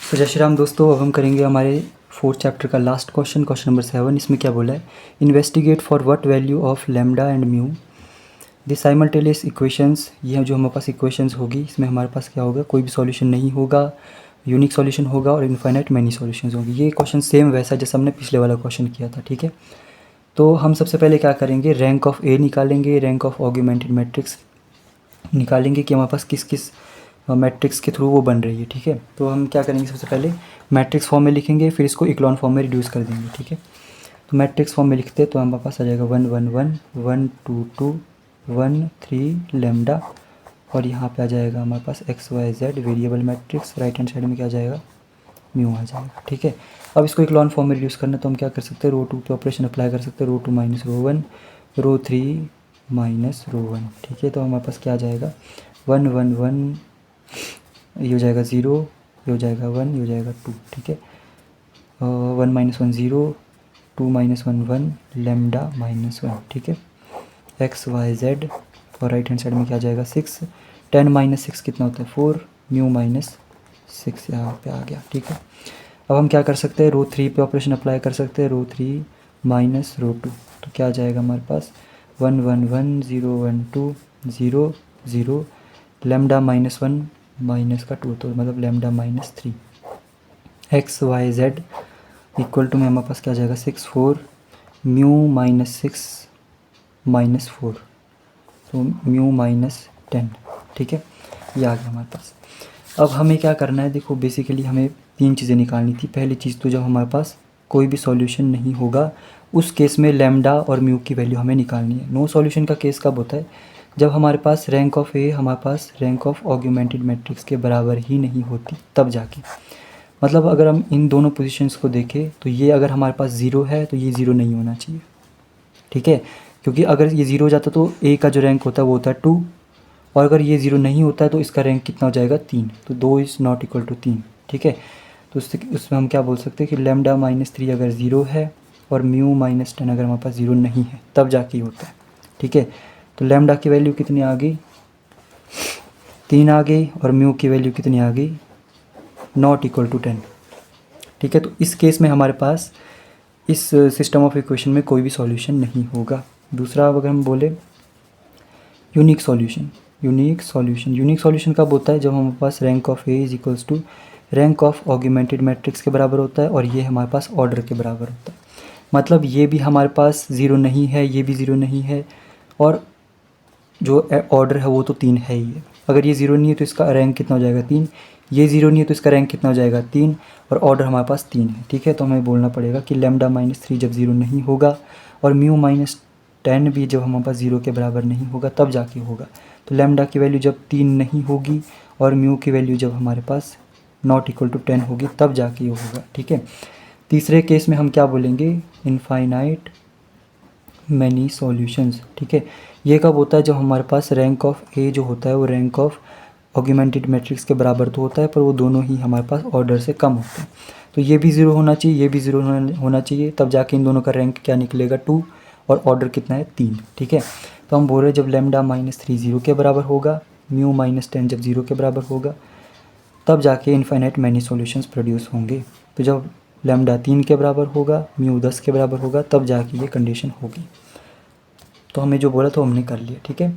तो जय श्री राम दोस्तों, अब हम करेंगे हमारे फोर्थ चैप्टर का लास्ट क्वेश्चन नंबर 7। इसमें क्या बोला है, investigate for what value of lambda and mu the simultaneous equations. ये जो हमारे पास इक्वेशंस होगी, इसमें हमारे पास क्या होगा, कोई भी सॉल्यूशन नहीं होगा, यूनिक सॉल्यूशन होगा और इनफाइनाइट मैनी सॉल्यूशंस होंगी। ये क्वेश्चन सेम वैसा जैसा हमने पिछले वाला क्वेश्चन किया था, ठीक है। तो हम सबसे पहले क्या करेंगे, रैंक ऑफ ए निकालेंगे, रैंक ऑफ ऑगमेंटेड मैट्रिक्स निकालेंगे कि हमारे पास किस किस मैट्रिक्स के थ्रू वो बन रही है, ठीक है। तो हम क्या करेंगे, सबसे पहले मैट्रिक्स फॉर्म में लिखेंगे, फिर इसको इक्लॉन फॉर्म में रिड्यूस कर देंगे, ठीक है। तो मैट्रिक्स फॉर्म में लिखते हैं तो हमारे पास आ जाएगा 1 1 1 1 2 2 1 3 लैम्डा, और यहाँ पे आ जाएगा हमारे पास x y z variable matrix, right hand side में क्या आ जाएगा, म्यू आ जाएगा, ठीक है। अब इसको इक्लॉन फॉर्म में रिड्यूस करना, तो हम क्या कर सकते हैं, रो 2 पे ऑपरेशन अप्लाई कर सकते हैं, रो 2 माइनस रो 1, रो 3 माइनस रो 1, ठीक है। तो हमारे पास क्या आ जाएगा, 1 1 1, ये हो जाएगा 0, ये हो जाएगा 1, ये हो जाएगा 2, ठीक है। 1 माइनस 1 0, 2 माइनस 1 1, लैम्डा माइनस 1, ठीक है। एक्स वाई जेड, और राइट हैंड साइड में क्या आ जाएगा 6, 10 माइनस 6 कितना होता है 4, म्यू माइनस 6 यहाँ पे आ गया, ठीक है। अब हम क्या कर सकते हैं, रो 3 पे ऑपरेशन अप्लाई कर सकते हैं, रो 3 माइनस रो 2, तो क्या आ जाएगा हमारे पास 1 1 1 0 1 2 0 0, लैम्डा माइनस 1 माइनस का 2, तो मतलब lambda minus 3, x y z equal to में हमारे पास क्या आ जाएगा 6 4, म्यू माइनस 6 माइनस 4, तो म्यू माइनस 10, ठीक है। ये आ गया हमारे पास। अब हमें क्या करना है, देखो बेसिकली हमें 3 चीज़ें निकालनी थी। पहली चीज़ तो जब हमारे पास कोई भी सॉल्यूशन नहीं होगा, उस केस में लैम्डा और म्यू की वैल्यू हमें निकालनी है। नो सॉल्यूशन का केस कब होता है, जब हमारे पास रैंक ऑफ ए हमारे पास रैंक ऑफ ऑगमेंटेड मैट्रिक्स के बराबर ही नहीं होती, तब जाके। मतलब अगर हम इन दोनों पोजीशंस को देखें तो ये अगर हमारे पास 0 है तो ये 0 नहीं होना चाहिए, ठीक है। क्योंकि अगर ये 0 हो जाता तो ए का जो रैंक होता है वो होता है 2, और अगर ये 0 नहीं होता है तो इसका रैंक कितना हो जाएगा 3, तो 2 इज़ नॉट इक्वल टू 3, ठीक है। तो उसमें हम क्या बोल सकते हैं कि लैम्डा माइनस 3 अगर 0 है और म्यू माइनस 10 अगर हमारे पास 0 नहीं है, तब जाके होता है, ठीक है। तो लैम्डा की वैल्यू कितनी आ गई, 3 आ गई, और म्यू की वैल्यू कितनी आ गई, नॉट इक्वल टू 10, ठीक है। तो इस केस में हमारे पास इस सिस्टम ऑफ इक्वेशन में कोई भी सॉल्यूशन नहीं होगा। दूसरा, अगर हम बोले यूनिक सॉल्यूशन, यूनिक सॉल्यूशन कब होता है, जब हमारे पास rank of A is equals to rank of augmented matrix के बराबर होता है, और ये हमारे पास ऑर्डर के बराबर होता है। मतलब ये भी हमारे पास 0 नहीं है, ये भी 0 नहीं है, और जो ऑर्डर है वो तो 3 है ही है। अगर ये 0 नहीं है तो इसका रैंक कितना हो जाएगा 3, ये 0 नहीं है तो इसका रैंक कितना हो जाएगा 3, और ऑर्डर हमारे पास 3 है, ठीक है। तो हमें बोलना पड़ेगा कि लैम्डा माइनस 3 जब 0 नहीं होगा, और म्यू माइनस 10 भी जब हमारे पास 0 के बराबर नहीं होगा, तब जाके होगा। तो लैम्डा की वैल्यू जब 3 नहीं होगी और म्यू की वैल्यू जब हमारे पास नॉट इक्वल टू 10 होगी, तब जाके ये होगा, ठीक है। तीसरे केस में हम क्या बोलेंगे, इनफाइनाइट मैनी सॉल्यूशंस, ठीक है। ये कब होता है, जब हमारे पास रैंक ऑफ ए जो होता है वो रैंक ऑफ ऑगमेंटेड मैट्रिक्स के बराबर तो होता है, पर वो दोनों ही हमारे पास ऑर्डर से कम होते हैं। तो ये भी 0 होना चाहिए, ये भी 0 होना चाहिए, तब जाके इन दोनों का रैंक क्या निकलेगा 2, और ऑर्डर कितना है 3, ठीक है। तो हम बोल रहे हैं जब लैम्डा माइनस 3 0 के बराबर होगा, म्यू माइनस 10 जब 0 के बराबर होगा, तब जाके इनफाइनाइट मैनी सॉल्यूशंस प्रोड्यूस होंगे। तो जब लैम्डा 3 के बराबर होगा, म्यू 10 के बराबर होगा, तब जाके ये कंडीशन होगी। तो हमें जो बोला था हमने कर लिया, ठीक है।